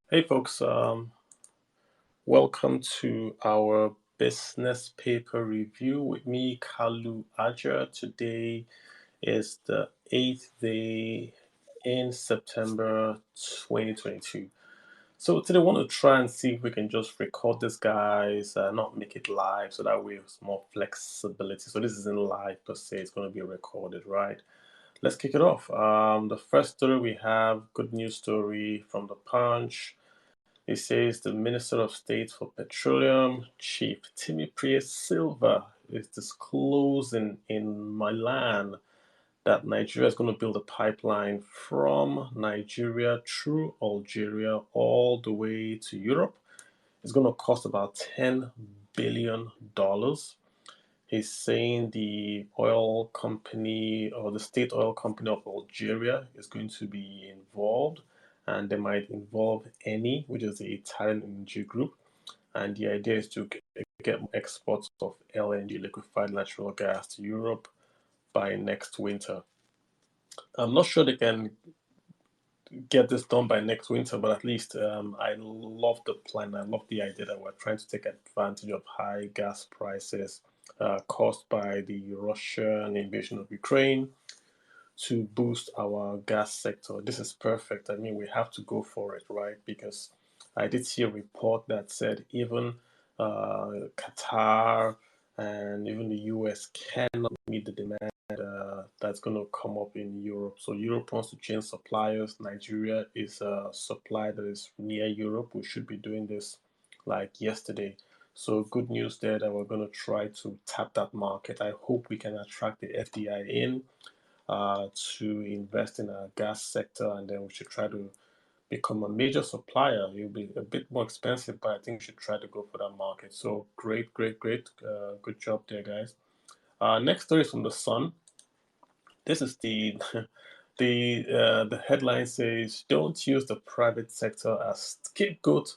Hey folks, welcome to our business paper review with me, Kalu Aja. Today is the 8th day in September 2022. So today I want to try and see if we can just record this, guys, not make it live, so that way it's more flexibility. So this isn't live per se, it's going to be recorded, right? Let's kick it off. The first story we have, good news story from the Punch. It says the Minister of State for Petroleum, Chief Timothy Silva, is disclosing in Milan that Nigeria is going to build a pipeline from Nigeria through Algeria all the way to Europe. It's going to cost about $10 billion. He's saying the oil company or the state oil company of Algeria is going to be involved, and they might involve Eni, which is the Italian energy group. And the idea is to get exports of LNG, liquefied natural gas, to Europe by next winter. I'm not sure they can get this done by next winter, but at least I love the plan. I love the idea that we're trying to take advantage of high gas prices caused by the Russian invasion of Ukraine to boost our gas sector. This is perfect. I mean, we have to go for it, right? Because I did see a report that said even Qatar and even the US cannot meet the demand that's going to come up in Europe. So Europe wants to change suppliers. Nigeria is a supply that is near Europe. We should be doing this like yesterday. So good news there that we're going to try to tap that market. I hope we can attract the FDI in to invest in our gas sector, and then we should try to become a major supplier. It'll be a bit more expensive, but I think we should try to go for that market. So great, great, great. Good job there, guys. Next story is from the Sun. This is the the headline says, "Don't use the private sector as scapegoat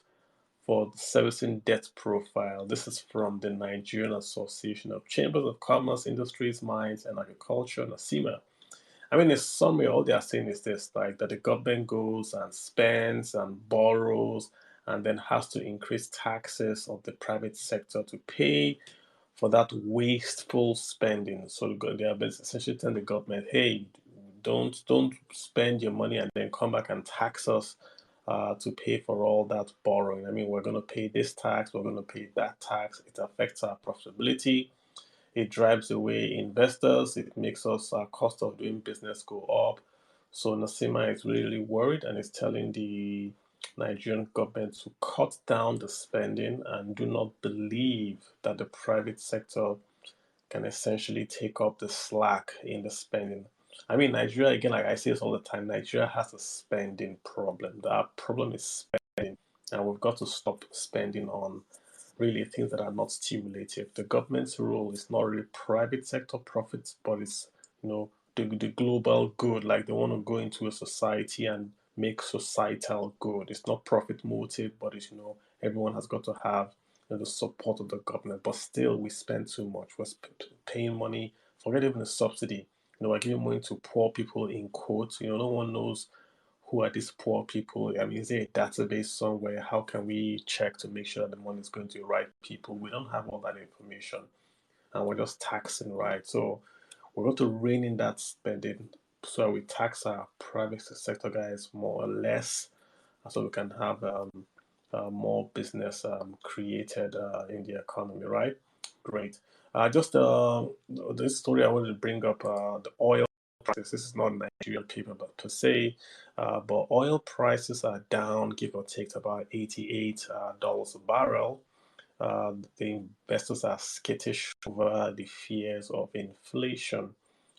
for servicing debt profile." This is from the Nigerian Association of Chambers of Commerce, Industries, Mines, and Agriculture, NASIMA. I mean, in summary, all they are saying is this, like that the government goes and spends and borrows and then has to increase taxes of the private sector to pay for that wasteful spending. So they are essentially telling the government, hey, don't spend your money and then come back and tax us to pay for all that borrowing. I mean, we're going to pay this tax, we're going to pay that tax. It affects our profitability, it drives away investors. It makes us our cost of doing business go up. So Nasima is really worried and is telling the Nigerian government to cut down the spending and do not believe that the private sector can essentially take up the slack in the spending. I mean, Nigeria, again, like I say this all the time, Nigeria has a spending problem. Our problem is spending, and we've got to stop spending on really things that are not stimulative. The government's role is not really private sector profits, but it's the global good. Like they want to go into a society and make societal good. It's not profit motive, but it's everyone has got to have the support of the government. But still, we spend too much. We're paying money. Forget even the subsidy. We're giving money to poor people in quotes. No one knows who are these poor people? I mean, is there a database somewhere? How can we check to make sure that the money is going to the right people? We don't have all that information, and we're just taxing, right? So we're going to rein in that spending, so we tax our private sector guys more or less, so we can have more business created in the economy, right? Great. Just this story I wanted to bring up, the oil prices. This is not a Nigerian paper, but per se, but oil prices are down, give or take, about $88 a barrel. The investors are skittish over the fears of inflation.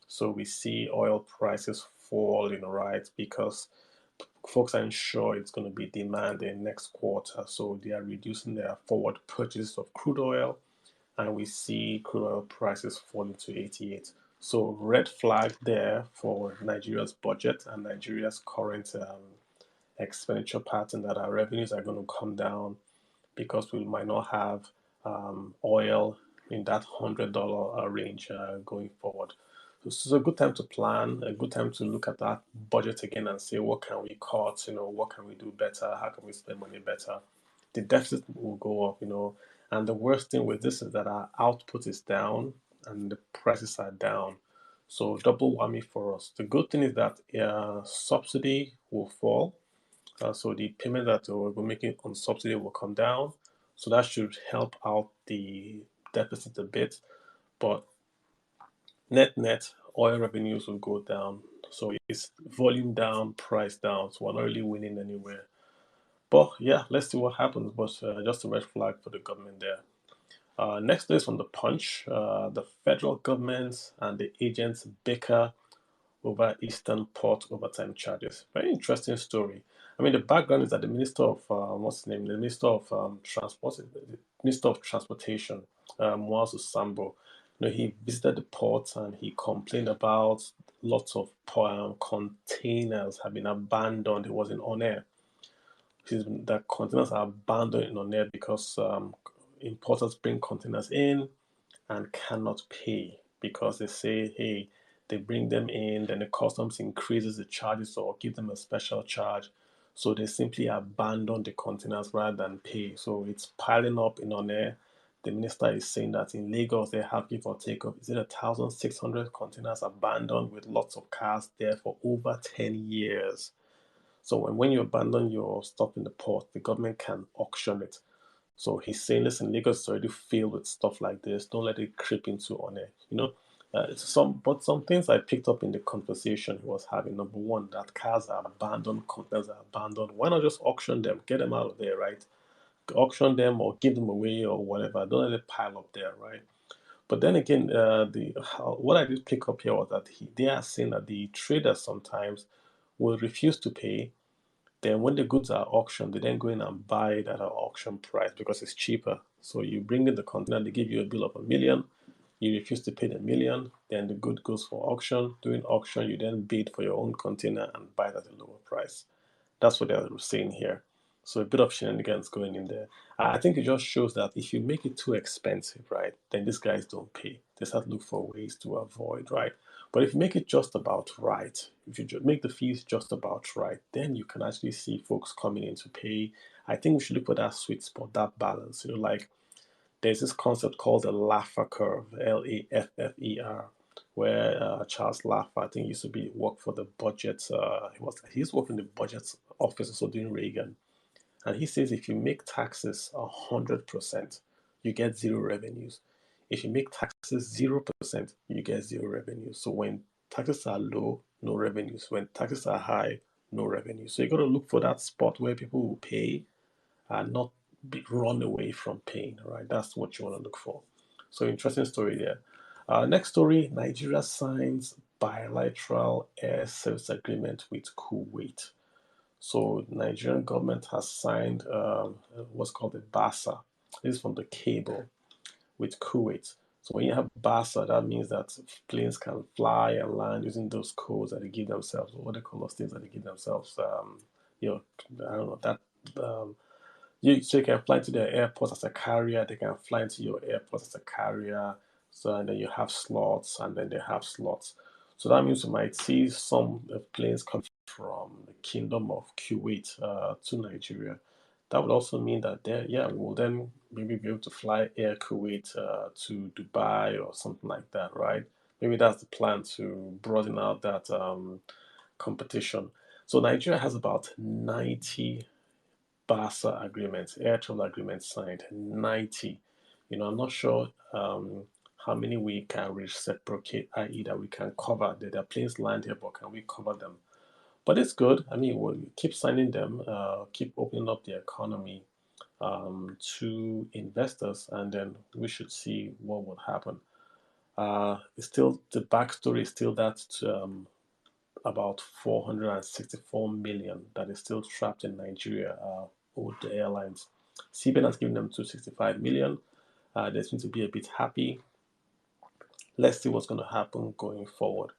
So we see oil prices falling, right? Because folks aren't sure it's going to be demand in next quarter. So they are reducing their forward purchase of crude oil, and we see crude oil prices falling to 88. So red flag there for Nigeria's budget and Nigeria's current expenditure pattern, that our revenues are going to come down because we might not have oil in that $100 range going forward. this is a good time to plan, a good time to look at that budget again and say, what can we cut? What can we do better? How can we spend money better? The deficit will go up. And the worst thing with this is that our output is down and the prices are down. So double whammy for us. The good thing is that subsidy will fall. So the payment that we're making on subsidy will come down. So that should help out the deficit a bit. But net, oil revenues will go down. So it's volume down, price down. So we're not really winning anywhere. But yeah, let's see what happens. But just a red flag for the government there. Next is from the Punch. The federal government and the agents bicker over Eastern Port overtime charges. Very interesting story. I mean, the background is that the Minister of what's his name? The Minister of Minister of Transportation, Mwazu Sambo. He visited the port and he complained about lots of containers have been abandoned. It wasn't on air. The containers are abandoned on air because importers bring containers in and cannot pay because they say, hey, they bring them in, then the customs increases the charges or give them a special charge. So they simply abandon the containers rather than pay. So it's piling up in on air. The minister is saying that in Lagos they have give or take of is it 1,600 containers abandoned with lots of cars there for over 10 years. So when you abandon your stuff in the port, the government can auction it. So he's saying, listen, Lagos is already filled with stuff like this. Don't let it creep into on it. Some things I picked up in the conversation he was having. Number one, that cars are abandoned, containers are abandoned. Why not just auction them? Get them out of there, right? Auction them or give them away or whatever. Don't let it pile up there, right? But then again, what I did pick up here was that they are saying that the traders sometimes will refuse to pay. Then when the goods are auctioned, they then go in and buy it at an auction price because it's cheaper. So you bring in the container, they give you a bill of 1 million, you refuse to pay the 1 million, then the good goes for auction. During auction, you then bid for your own container and buy it at a lower price. That's what they're saying here. So a bit of shenanigans going in there. I think it just shows that if you make it too expensive, right, then these guys don't pay. They start to look for ways to avoid, right? But if you make it just about right, if you make the fees just about right, then you can actually see folks coming in to pay. I think we should look for that sweet spot, that balance. Like there's this concept called the Laffer curve, Laffer, where Charles Laffer, I think, used to work for the budget. He's working the budget office also during Reagan, and he says if you make taxes 100%, you get zero revenues. If you make taxes 0%, you get zero revenues. So when taxes are low, no revenues. When taxes are high, no revenue. So you got to look for that spot where people will pay and not run away from pain, right? That's what you want to look for. So interesting story there. Next story, Nigeria signs bilateral air service agreement with Kuwait. So Nigerian government has signed what's called the BASA. This is from the cable with Kuwait. So when you have BASA, that means that planes can fly and land using those codes that they give themselves. What they call those things that they give themselves? I don't know that so you can fly to their airport as a carrier, they can fly into your airport as a carrier. So and then you have slots, and then they have slots. So that means you might see some planes come from the Kingdom of Kuwait to Nigeria. That would also mean that we will then maybe be able to fly Air Kuwait to Dubai or something like that, right? Maybe that's the plan to broaden out that competition. So Nigeria has about 90 BASA agreements, air travel agreements signed, 90. I'm not sure how many we can reciprocate, i.e., that we can cover. There are planes land here, but can we cover them? But it's good. I mean, we'll keep signing them, keep opening up the economy to investors, and then we should see what would happen. It's still the backstory is still that about 464 million that is still trapped in Nigeria owed the airlines. CBN has given them 265 million. They seem to be a bit happy. Let's see what's going to happen going forward.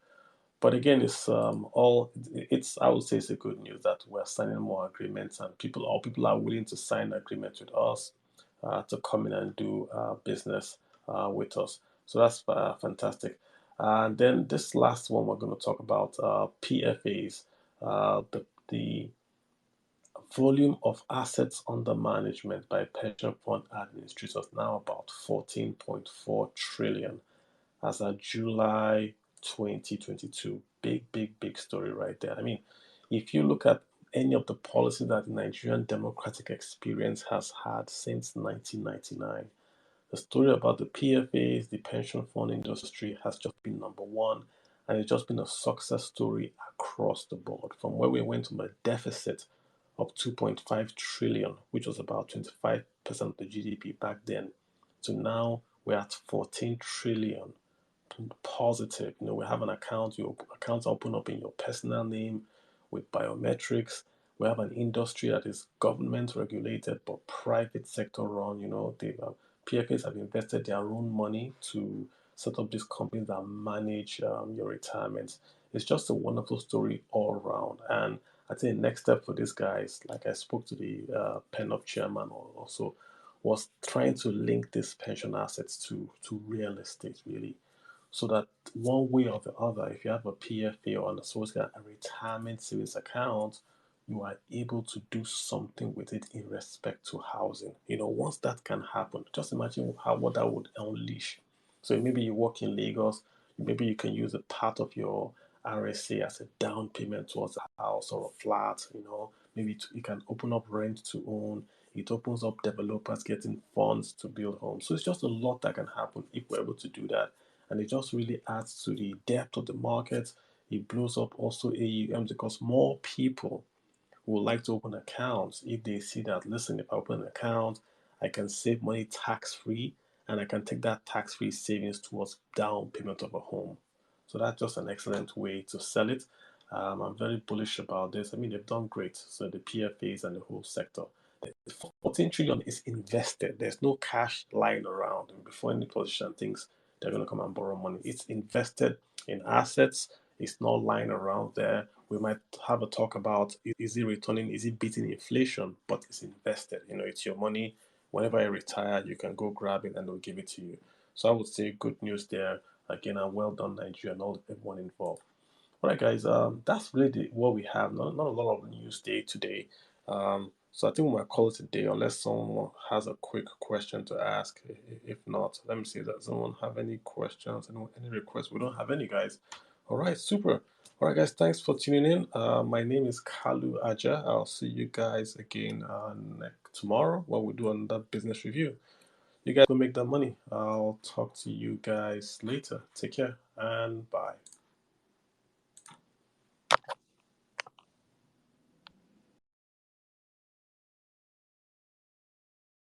But again, it's I would say it's a good news that we're signing more agreements and people are willing to sign agreements with us to come in and do business with us. So that's fantastic. And then this last one we're going to talk about PFAs. The volume of assets under management by pension fund administrators now about 14.4 trillion as of July 2022. Big, big, big story right there. I mean, if you look at any of the policies that the Nigerian democratic experience has had since 1999, the story about the PFAs, the pension fund industry, has just been number one. And it's just been a success story across the board. From where we went from a deficit of 2.5 trillion, which was about 25% of the GDP back then, to now we're at 14 trillion positive. We have an account, your accounts open up in your personal name with biometrics. We have an industry that is government regulated but private sector run. PFAs have invested their own money to set up these companies that manage your retirement. It's just a wonderful story all around. And I think the next step for these guys, like I spoke to the PENOP chairman also, was trying to link these pension assets to real estate, really, so that one way or the other, if you have a PFA or an associate, a retirement savings account, you are able to do something with it in respect to housing. Once that can happen, just imagine what that would unleash. So maybe you work in Lagos, maybe you can use a part of your RSA as a down payment towards a house or a flat. Maybe you can open up rent to own. It opens up developers getting funds to build homes. So it's just a lot that can happen if we're able to do that, and it just really adds to the depth of the market. It blows up also AUM because more people would like to open accounts if they see that, listen, if I open an account, I can save money tax free, and I can take that tax free savings towards down payment of a home. So that's just an excellent way to sell it. I'm very bullish about this. I mean, they've done great. So the PFAs and the whole sector. The 14 trillion is invested. There's no cash lying around. And before any politician thinks they're going to come and borrow money, it's invested in assets. It's not lying around there. We might have a talk about, is it returning, is it beating inflation, but it's invested. It's your money. Whenever you retire, you can go grab it and they'll give it to you. So I would say good news there. Again, and well done, Nigeria, and all everyone involved. All right, guys, that's really what we have. Not a lot of news day today. So I think we might call it a day unless someone has a quick question to ask. If not, let me see. Does someone have any questions? Any requests? We don't have any, guys. All right, super. All right, guys, thanks for tuning in. My name is Kalu Aja. I'll see you guys again tomorrow when we do another business review. You guys will make that money. I'll talk to you guys later. Take care and bye.